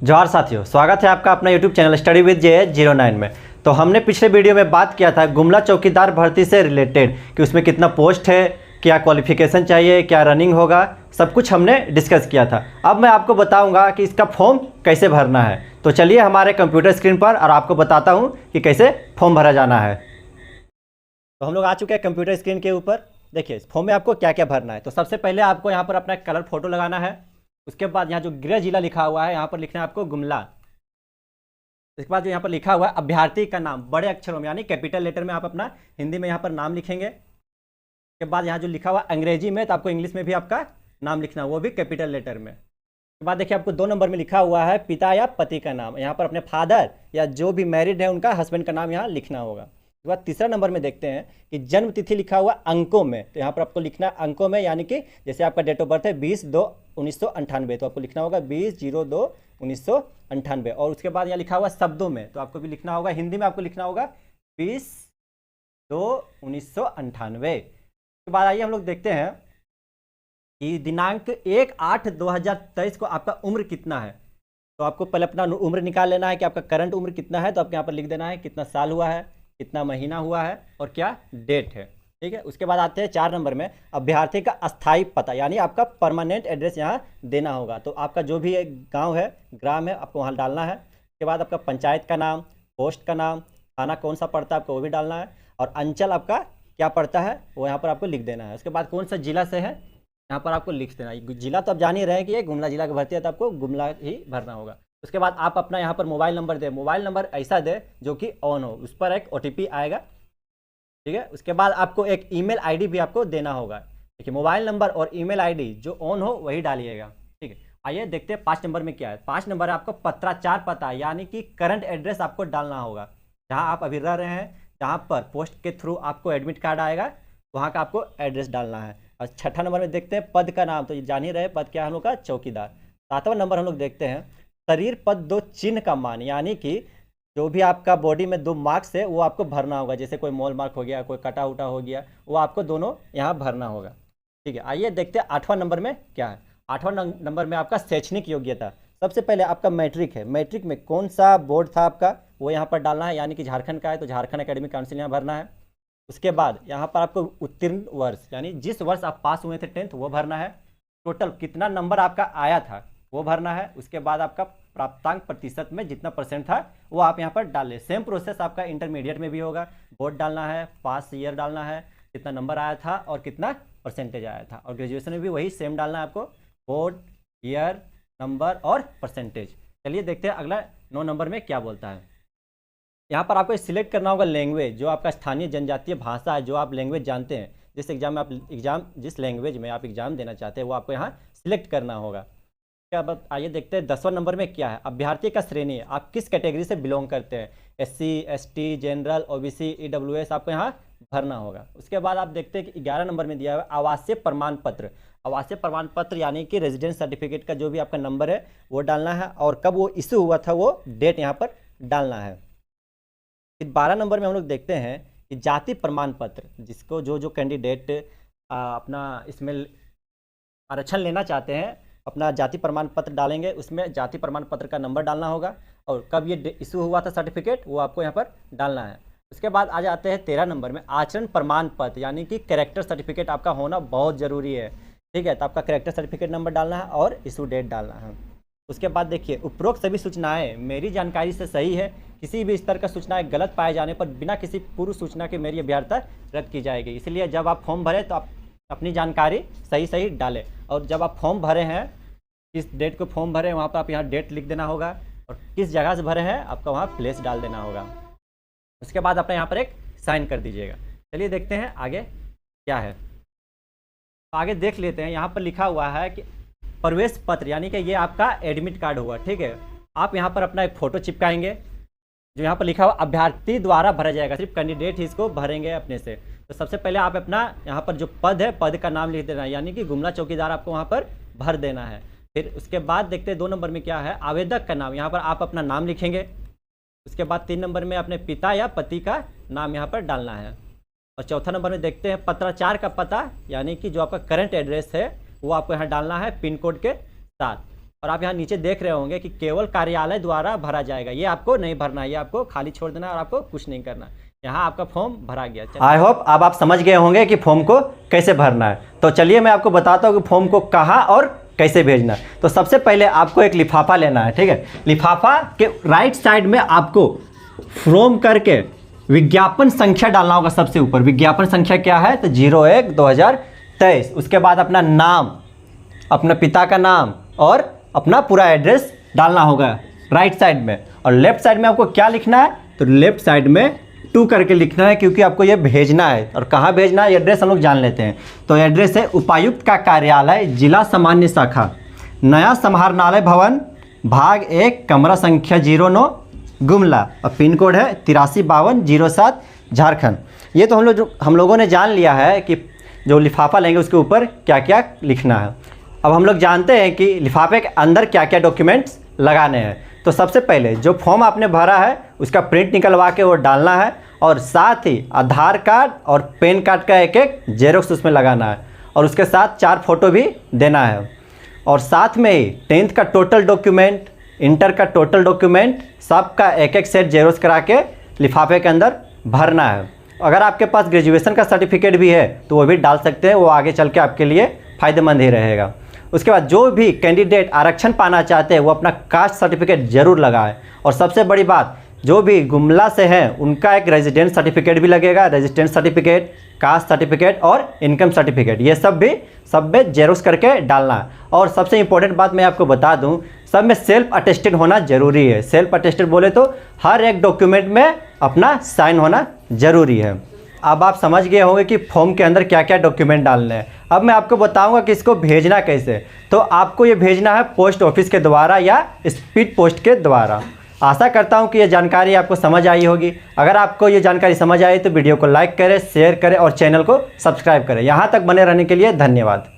जोहार साथियों, स्वागत है आपका अपना YouTube channel study with JH09 में। तो हमने पिछले वीडियो में बात किया था गुमला चौकीदार भर्ती से रिलेटेड कि उसमें कितना पोस्ट है, क्या क्वालिफिकेशन चाहिए, क्या रनिंग होगा, सब कुछ हमने डिस्कस किया था। अब मैं आपको बताऊंगा कि इसका फॉर्म कैसे भरना है। तो चलिए हमारे कंप्यूटर स्क्रीन पर और आपको बताता हूँ कि कैसे फॉर्म भरा जाना है। तो हम लोग आ चुके हैं कंप्यूटर स्क्रीन के ऊपर। देखिए फॉर्म में आपको क्या क्या भरना है। तो सबसे पहले आपको यहाँ पर अपना कलर फोटो लगाना है। उसके बाद यहाँ जो गृह जिला लिखा हुआ है यहाँ पर लिखना है आपको गुमला। इसके बाद जो यहाँ पर लिखा हुआ है अभ्यर्थी का नाम बड़े अक्षरों में यानी कैपिटल लेटर में आप अपना हिंदी में यहाँ पर नाम लिखेंगे। उसके बाद यहाँ जो लिखा हुआ अंग्रेजी में तो आपको इंग्लिश में भी आपका नाम लिखना है, वो भी कैपिटल लेटर में। उसके बाद देखिए आपको 2 नंबर में लिखा हुआ है पिता या पति का नाम, यहाँ पर अपने फादर या जो भी मैरिड है उनका हस्बैंड का नाम यहाँ लिखना होगा। उसके बाद तीसरा नंबर में देखते हैं कि जन्म तिथि लिखा हुआ अंकों में, तो यहाँ पर आपको लिखना है अंकों में, यानी कि जैसे आपका डेट ऑफ बर्थ है 20/2/1998 तो आपको लिखना होगा 20/02/1998। और उसके बाद यहाँ लिखा हुआ शब्दों में, तो आपको भी लिखना होगा हिंदी में, आपको लिखना होगा 20/2/1998। उसके बाद आइए हम लोग देखते हैं कि दिनांक 1/8/2023 को आपका उम्र कितना है। तो आपको पहले अपना उम्र निकाल लेना है कि आपका करंट उम्र कितना है। तो आपको यहाँ पर लिख देना है कितना साल हुआ है, कितना महीना हुआ है और क्या डेट है। ठीक है। उसके बाद आते हैं 4 नंबर में अभ्यर्थी का अस्थायी पता, यानी आपका परमानेंट एड्रेस यहाँ देना होगा। तो आपका जो भी गांव है, ग्राम है, आपको वहाँ डालना है। उसके बाद आपका पंचायत का नाम, पोस्ट का नाम, थाना कौन सा पड़ता है आपको वो भी डालना है, और अंचल आपका क्या पड़ता है वो यहाँ पर आपको लिख देना है। उसके बाद कौन सा जिला से है यहाँ पर आपको लिख देना है। जिला तो आप जान ही रहे हैं कि ये गुमला जिला की भर्ती है, तो आपको गुमला ही भरना होगा। उसके बाद आप अपना यहाँ पर मोबाइल नंबर दे, मोबाइल नंबर ऐसा दे जो कि ऑन हो, उस पर एक OTP आएगा। ठीक है। उसके बाद आपको एक ईमेल आईडी भी आपको देना होगा। देखिए मोबाइल नंबर और ईमेल आईडी जो ऑन हो वही डालिएगा। ठीक है। आइए देखते हैं 5 नंबर में क्या है। 5 नंबर है आपको पत्राचार पता, यानी कि करंट एड्रेस आपको डालना होगा, जहाँ आप अभी रह रहे हैं, जहाँ पर पोस्ट के थ्रू आपको एडमिट कार्ड आएगा वहाँ का आपको एड्रेस डालना है। और 6ठा नंबर में देखते हैं पद का नाम, तो जान ही रहे पद क्या है हम लोग का, चौकीदार। 7वां नंबर हम लोग देखते हैं शरीर पद 2 चिन्ह का मान, यानी कि जो भी आपका बॉडी में 2 मार्क्स है वो आपको भरना होगा। जैसे कोई मोल मार्क हो गया, कोई कटा उटा हो गया, वो आपको दोनों यहाँ भरना होगा। ठीक है। आइए देखते हैं 8वां नंबर में क्या है। 8वां नंबर में आपका शैक्षणिक योग्यता। सबसे पहले आपका मैट्रिक है, मैट्रिक में कौन सा बोर्ड था आपका वो यहाँ पर डालना है, यानी कि झारखंड का है तो झारखंड एकेडमिक काउंसिल यहाँ भरना है। उसके बाद यहाँ पर आपको उत्तीर्ण वर्ष, यानी जिस वर्ष आप पास हुए थे 10th वो भरना है। टोटल कितना नंबर आपका आया था वो भरना है। उसके बाद आपका प्राप्तांक प्रतिशत में जितना % था वो आप यहाँ पर डाल लें। सेम प्रोसेस आपका इंटरमीडिएट में भी होगा, बोर्ड डालना है, पास ईयर डालना है, कितना नंबर आया था और कितना % आया था। और ग्रेजुएशन में भी वही सेम डालना है आपको, बोर्ड, ईयर, नंबर और %। चलिए देखते हैं अगला 9 नंबर में क्या बोलता है। यहाँ पर आपको सिलेक्ट करना होगा लैंग्वेज, जो आपका स्थानीय जनजातीय भाषा है, जो आप लैंग्वेज जानते हैं, जिस लैंग्वेज में आप एग्जाम देना चाहते हैं वो आपको यहाँ सिलेक्ट करना होगा। क्या बात। आइए देखते हैं 10वां नंबर में क्या है। अभ्यर्थी का श्रेणी, आप किस कैटेगरी से बिलोंग करते हैं, SC, ST, general, OBC, EWS, आपको यहाँ भरना होगा। उसके बाद आप देखते हैं कि 11 नंबर में दिया हुआ आवासीय प्रमाण पत्र। आवासीय प्रमाण पत्र यानी कि रेजिडेंस सर्टिफिकेट का जो भी आपका नंबर है वो डालना है, और कब वो इशू हुआ था वो डेट यहाँ पर डालना है। फिर 12 नंबर में हम लोग देखते हैं कि जाति प्रमाण पत्र, जिसको जो कैंडिडेट अपना इसमें आरक्षण लेना चाहते हैं अपना जाति प्रमाण पत्र डालेंगे, उसमें जाति प्रमाण पत्र का नंबर डालना होगा और कब ये इशू हुआ था सर्टिफिकेट वो आपको यहाँ पर डालना है। उसके बाद आ जाते हैं 13 नंबर में आचरण प्रमाण पत्र, यानी कि कैरेक्टर सर्टिफिकेट आपका होना बहुत ज़रूरी है। ठीक है। तो आपका कैरेक्टर सर्टिफिकेट नंबर डालना है और इशू डेट डालना है। उसके बाद देखिए उपरोक्त सभी सूचनाएं मेरी जानकारी से सही है, किसी भी स्तर का सूचनाएं गलत पाए जाने पर बिना किसी पूर्व सूचना के मेरी अभ्यर्थना रद्द की जाएगी। इसलिए जब आप फॉर्म भरें तो आप अपनी जानकारी सही डालें, और जब आप फॉर्म भरे हैं किस डेट को फॉर्म भरे वहाँ पर आप यहाँ डेट लिख देना होगा, और किस जगह से भरे हैं आपका वहाँ प्लेस डाल देना होगा। उसके बाद अपने यहाँ पर एक साइन कर दीजिएगा। चलिए देखते हैं आगे क्या है। आगे देख लेते हैं। यहाँ पर लिखा हुआ है कि प्रवेश पत्र, यानी कि ये आपका एडमिट कार्ड होगा। ठीक है। आप यहाँ पर अपना एक फ़ोटो चिपकाएंगे, जो यहाँ पर लिखा हुआ अभ्यर्थी द्वारा भरा जाएगा, सिर्फ कैंडिडेट ही इसको भरेंगे अपने से। तो सबसे पहले आप अपना यहाँ पर जो पद है पद का नाम लिख देना है, यानी कि गुमला चौकीदार आपको वहाँ पर भर देना है। फिर उसके बाद देखते हैं 2 नंबर में क्या है, आवेदक का नाम, यहाँ पर आप अपना नाम लिखेंगे। उसके बाद 3 नंबर में अपने पिता या पति का नाम यहाँ पर डालना है। और 4था नंबर में देखते हैं पत्राचार का पता, यानी कि जो आपका करंट एड्रेस है वो आपको यहाँ डालना है पिन कोड के साथ। और आप यहाँ नीचे देख रहे होंगे कि केवल कार्यालय द्वारा भरा जाएगा, ये आपको नहीं भरना है, ये आपको खाली छोड़ देना है और आपको कुछ नहीं करना। यहाँ आपका फॉर्म भरा गया। आई होप अब आप समझ गए होंगे कि फॉर्म को कैसे भरना है। तो चलिए मैं आपको बताता हूँ कि फॉर्म को कहाँ और कैसे भेजना है। तो सबसे पहले आपको एक लिफाफा लेना है, ठीक है। लिफाफा के राइट साइड में आपको फ्रॉम करके विज्ञापन संख्या डालना होगा सबसे ऊपर। विज्ञापन संख्या क्या है? तो 01/2023। उसके बाद अपना नाम, अपना पिता का नाम और अपना पूरा एड्रेस डालना होगा राइट साइड में। और लेफ्ट साइड में आपको क्या लिखना है? तो लेफ्ट साइड में 2 करके लिखना है, क्योंकि आपको ये भेजना है। और कहाँ भेजना है, एड्रेस हम लोग जान लेते हैं। तो एड्रेस है उपायुक्त का कार्यालय, जिला सामान्य शाखा, नया समाहरणालय भवन, भाग 1, कमरा संख्या 09, गुमला। और पिन कोड है 835207, झारखंड। ये तो हम लोगों ने जान लिया है कि जो लिफाफा लेंगे उसके ऊपर क्या क्या लिखना है। अब हम लोग जानते हैं कि लिफाफे के अंदर क्या क्या डॉक्यूमेंट्स लगाने हैं। तो सबसे पहले जो फॉर्म आपने भरा है उसका प्रिंट निकलवा के वो डालना है, और साथ ही आधार कार्ड और पैन कार्ड का एक जेरोक्स उसमें लगाना है, और उसके साथ 4 फोटो भी देना है। और साथ में ही 10th का टोटल डॉक्यूमेंट, इंटर का टोटल डॉक्यूमेंट, सबका एक सेट जेरोक्स करा के लिफाफे के अंदर भरना है। अगर आपके पास ग्रेजुएशन का सर्टिफिकेट भी है तो वो भी डाल सकते हैं, वो आगे चल के आपके लिए फ़ायदेमंद ही रहेगा। उसके बाद जो भी कैंडिडेट आरक्षण पाना चाहते हैं वो अपना कास्ट सर्टिफिकेट जरूर लगाएं। और सबसे बड़ी बात, जो भी गुमला से हैं उनका एक रेजिडेंस सर्टिफिकेट भी लगेगा। रेजिडेंस सर्टिफिकेट, कास्ट सर्टिफिकेट और इनकम सर्टिफिकेट, ये सब में जेरोक्स करके डालना है। और सबसे इंपॉर्टेंट बात मैं आपको बता दूं, सब में सेल्फ अटेस्टेड होना जरूरी है। सेल्फ अटेस्टेड बोले तो हर एक डॉक्यूमेंट में अपना साइन होना जरूरी है। अब आप समझ गए होंगे कि फॉर्म के अंदर क्या क्या डॉक्यूमेंट डालने हैं। अब मैं आपको बताऊंगा कि इसको भेजना कैसे। तो आपको ये भेजना है पोस्ट ऑफिस के द्वारा या स्पीड पोस्ट के द्वारा। आशा करता हूं कि ये जानकारी आपको समझ आई होगी। अगर आपको ये जानकारी समझ आई तो वीडियो को लाइक करें, शेयर करें और चैनल को सब्सक्राइब करें। यहाँ तक बने रहने के लिए धन्यवाद।